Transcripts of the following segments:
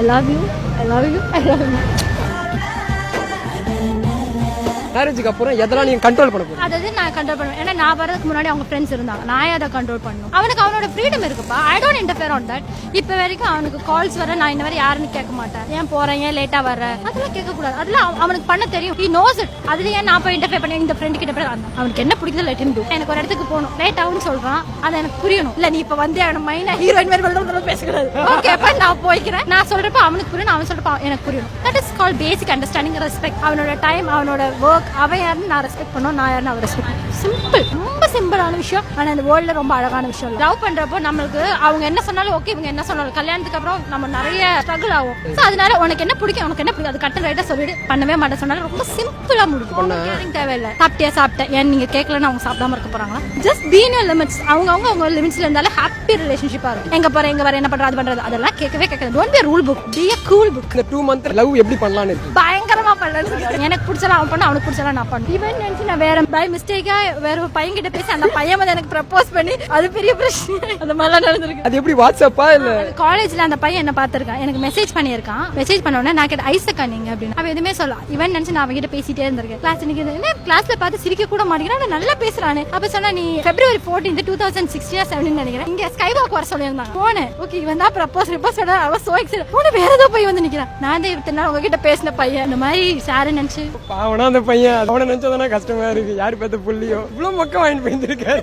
I love you, I love you, I love you. மேரேஜுக்கு அப்புறம் எதெல்லாம் நீங்க கண்ட்ரோல் பண்ண போறீங்க? அதாவது நான் கண்ட்ரோல் பண்ணுவேன். ஏன்னா நான் வரதுக்கு முன்னாடி அவங்க ஃப்ரெண்ட்ஸ் இருந்தாங்க. நான் அதை கண்ட்ரோல் பண்ணணும். அவனுக்கு அவனோட ஃப்ரீடம் இருக்குப்பா. I don't interfere on that. இப்போ வரைக்கும் அவனுக்கு கால்ஸ் வர நான் இந்த மாதிரி யாருன்னு கேட்க மாட்டேன். ஏன் போறேன், ஏன் லேட்டா வர, அதெல்லாம் கேட்க கூடாது. அதெல்லாம் அவனுக்கு பண்ண தெரியும். He knows it. அதுல ஏன் நான் போய் இன்டர்ஃபியர் பண்ணி இந்த ஃப்ரெண்ட் கிட்ட போய் அவனுக்கு என்ன பிடிக்குது லெட் ஹிம் டு. எனக்கு ஒரு இடத்துக்கு போகணும், லேட் ஆகும்னு சொல்றான், அது எனக்கு புரியணும். இல்ல நீ இப்ப வந்து அவன மைனா ஹீரோயின் மாதிரி பேசக்கூடாது. ஓகே அப்ப நான் போய்க்கிறேன். நான் சொல்றப்ப அவனுக்கு புரியணும், அவன் சொல்றப்ப எனக்கு புரியணும். That is called basic understanding, respect. அவனோட டைம், அவனோட ஒர்க், அவன் யாருன்னு ரெஸ்பெக்ட் பண்ணோம், நான் யாருன்னு அவர் ரெஸ்பெக்ட் பண்ணணும். சிம்பிள், ரொம்ப சிம்பிளான விஷயம். ஆனா இந்த வேர்ல்ட்ல ரொம்ப அழகான விஷயம். லவ் பண்றப்போ நம்மளுக்கு அவங்க என்ன சொன்னாலும் ஓகே, இவங்க என்ன சொன்னாலும் கல்யாணத்துக்கு அப்புறம் நம்ம நிறைய ஸ்ட்ரகிள் ஆகும். சோ அதனால உனக்கு என்ன பிடிக்கும், உனக்கு என்ன பிடிக்கும், அது கட்ட ரைட்டா சொல்லிடு. பண்ணவே மாட்டேன் சொன்னாலும் ரொம்ப சிம்பிளா முடிக்கும். கேரிங் தேவையில்லை. சாப்பிட்டேன் ஏன் நீங்க கேட்கலன்னு அவங்க சாப்பிடாம இருக்க போறாங்களா? Just be in your limits. அவங்க லிமிட்ஸ்ல இருந்தாலும் ஹாப்பி ரிலேஷன்ஷிப்பா இருக்கும். எங்க போற எங்க வர என்ன பண்றது அது பண்றது அதெல்லாம் கேட்கவே கேட்காது. Don't be rule book, be a cool book. இந்த 2 month லவ் எப்படி பண்ணலாம்னு இருக்கு? பயங்கரமா பண்ணலாம். எனக்கு பிடிச்சலாம் அவன் பண்ண, அவனுக்கு பிடிச்சலாம் நான் பண்ணேன். இவன் நினைச்சு நான் வேற பை மிஸ்டேக்கா வேற ஒரு பையன் கிட்ட பேசி அந்த பையன் வந்து எனக்கு ப்ரப்போஸ் பண்ணி அது பெரிய பிரச்சனை. அந்த மாதிரிலாம் நடந்திருக்கு. அது எப்படி வாட்ஸ்அப்பா இல்ல காலேஜ்ல அந்த பையன் என்ன பார்த்திருக்கான், எனக்கு மெசேஜ் பண்ணியிருக்கான். மெசேஜ் பண்ண உடனே நான் கேட்ட ஐசக்கா நீங்க அப்படின்னு. அவன் எதுவுமே சொல்லலாம். இவன் நினைச்சு நான் அவன்கிட்ட பேசிட்டே இருந்திருக்கேன். கிளாஸ் இன்னைக்கு என்ன கிளாஸ்ல பார்த்து சிரிக்க கூட மாட்டேங்கிறான், நல்லா பேசுறானே. அப்ப சொன்னா நீ February 14, 2016 17 நினைக்கிறேன் இங்க ஸ்கை வாக் வர சொல்லியிருந்தாங்க. போனேன். ஓகே இவன் தான் ப்ரப்போஸ் பண்ண. அவ சோ எக்ஸைட்டட். போன வேற ஏதோ போய் வந்து நிக்கிறான். நான் தான் இத்தனை நாள் உங்ககிட்ட பேசின பையன் இந்த மாதிரி சாரு நினைச்சு. பாவனா அந்த பையன், அவனை நினைச்சதானே கஷ்டமா இருக்கு. யாரு பேத்த புள்ளியோ இவ்வளவு மொக்க வாங்கிட்டு போயிருக்காரு.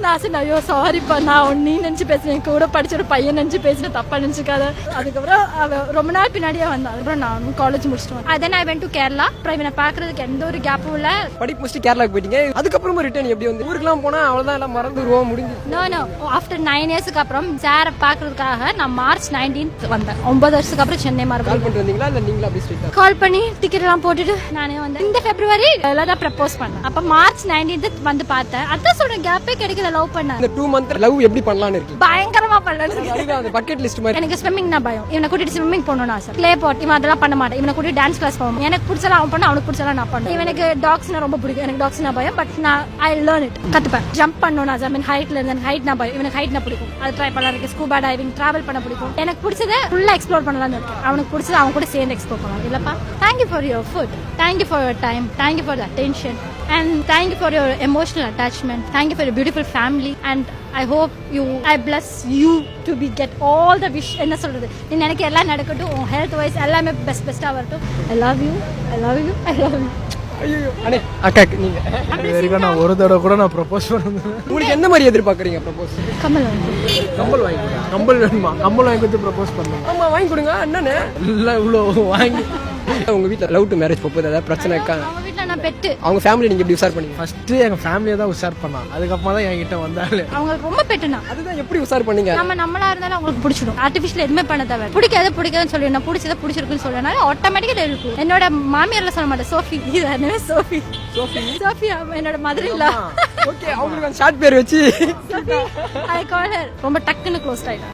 நான் சொன்னேன் ஐயோ சாரிப்பா, நான் நீ நினைச்சு பேசுறேன், கூட படிச்ச ஒரு பையன் நினைச்சு பேசுறேன், தப்பா நினைச்சுக்காத. அதுக்கப்புறம் அவ ரொம்ப நாள் பின்னாடியே வந்தா. அதுக்கப்புறம் நான் காலேஜ் முடிச்சிட்டேன். அதன் ஐ வென்ட் டு கேரளா. அப்புறம் இவனை பாக்குறதுக்கு எந்த ஒரு கேப்பும் இல்ல. படிப்பு முடிச்சுட்டு கேரளாக்கு போயிட்டீங்க. அதுக்கப்புறமா ரிட்டர்ன் எப்படி வந்து ஊருக்குலாம் போனா அவ்வளவுதான் எல்லாம் மறந்துடுவோம் முடிஞ்சு. நோ ஆஃப்டர் 9 இயர்ஸ்க்கு அப்புறம் சாரை பாக்குறதுக்காக நான் March 19 வந்தேன். 9 வருஷத்துக்கு அப்புறம் சென்னை கால் மறுபடியும் பண்ணிட்டு வந்தீங்களா இல்ல நீங்களா அப்படி ஸ்ட்ரெயிட்டா கால் பண்ணி டிக்கெட் எல்லாம் போட்டுட்டு நானே வந்தேன். இந்த February தான் ப்ரப்போஸ் பண்ணேன். அப்ப March 19 வந்து பார்த்தேன். அதான் சொல்றேன் கேப்பே கிடைக்கல லவ் பண்ண. இந்த 2 month லவ் எப்படி பண்ணலாம்னு இருக்கு? பயங்கரமா பண்ணலாம்னு இருக்கு. அதுதான் அந்த பக்கெட் லிஸ்ட் மாதிரி. எனக்கு ஸ்விம்மிங்னா பயம். இவனை கூட்டிட்டு ஸ்விம்மிங் போகணும்னு ஆசை. ப்ளே போட் இவன் அதெல்லாம் பண்ண மாட்டேன். இவனை கூட்டிட்டு டான்ஸ் கிளாஸ் போகணும். எனக்கு பிடிச்சலாம் அவன் பண்ண, அவனுக்கு பிடிச்சலாம் நான் பண்ணுவேன். இவனுக்கு டாக்ஸ்னா ரொம்ப பிடிக்கும். எனக்கு டாக்ஸ்னா பயம். பட் நான் ஐ லேர்ன் இட், கத்துப்பேன். ஜம்ப் பண்ணணும். ஐ மீன் ஹைட்ல இருந்து ஹைட்னா பயம். இவனுக்கு ஹைட்னா பிடிக்கும். அது ட்ரை பண்ணலாம். இருக்கு ஸ்கூபா டைவிங், டிராவல் பண்ண பிடிக்கும். எனக்கு பிடிச்சதை ஃபுல்லா எக்ஸ்ப்ளோர் பண்ணலாம்னு இருக்கேன். அவனுக்கு பிடிச்சது அவன் கூட சேர்ந்து எக்ஸ்ப்ளோர் பண்ணலாம். இல்லப்பா, thank you for your food, thank you for your time, thank you for the attention and thank you for your emotional attachment, thank you for your beautiful family and I hope I bless you to be get all the wish. என்ன சொல்றது, நீ நினைக்க எல்லாம் நடக்கட்டும். உன் health wise எல்லாமே பெஸ்டா வரட்டும். I love you, I love you, I love you. ஐயோ அண்ணே அக்காக்கு நீங்க வரைக்கும் நான் ஒரு தடவை கூட நான் ப்ரப்போஸ் பண்ணுவேன். உங்களுக்கு எந்த மாதிரி எதிர்பார்க்கறீங்க ப்ரப்போஸ்? கமல் வந்து கம்பல் வாங்கி, கம்பல் வேணுமா? கம்பல் வாங்கி கொடுத்து ப்ரப்போஸ் பண்ணுவேன். ஆமா வாங்கி கொடுங்க அண்ணனே. இல்லை இவ்வளோ வாங்கி. உங்க வீட்டுல லவ் டு மேரேஜ் போகுது ஏதாவது பிரச்சனை இருக்கா? அவங்க வீட்டுல நான் பெட்டு. அவங்க ஃபேமிலி நீங்க எப்படி உஷார் பண்ணீங்க? ஃபர்ஸ்ட் எங்க ஃபேமிலியை தான் உஷார் பண்ணான். அதுக்கப்புறமா தான் என்கிட்ட வந்தாலே. அவங்க ரொம்ப பெட்டுனா அதுதான் எப்படி உஷார் பண்ணீங்க? நம்மளா இருந்தாலும் அவங்களுக்கு பிடிச்சிடும். ஆர்டிஃபிஷியல் எதுவுமே பண்ண தேவை. பிடிக்காதுன்னு சொல்லி நான் பிடிச்சதை பிடிச்சிருக்குன்னு சொல்லனால ஆட்டோமேட்டிக்கா இருக்கும். என்னோட மாமியார்ல சொல்ல மாட்டேன், சோஃபி. இது சோஃபி என்னோட மதர் இல்ல. ஓகே அவங்களுக்கு ஷார்ட் பேர் வச்சு ஐ கால் ஹர். ரொம்ப டக்குன்னு க்ளோஸ் ஆயிடும்.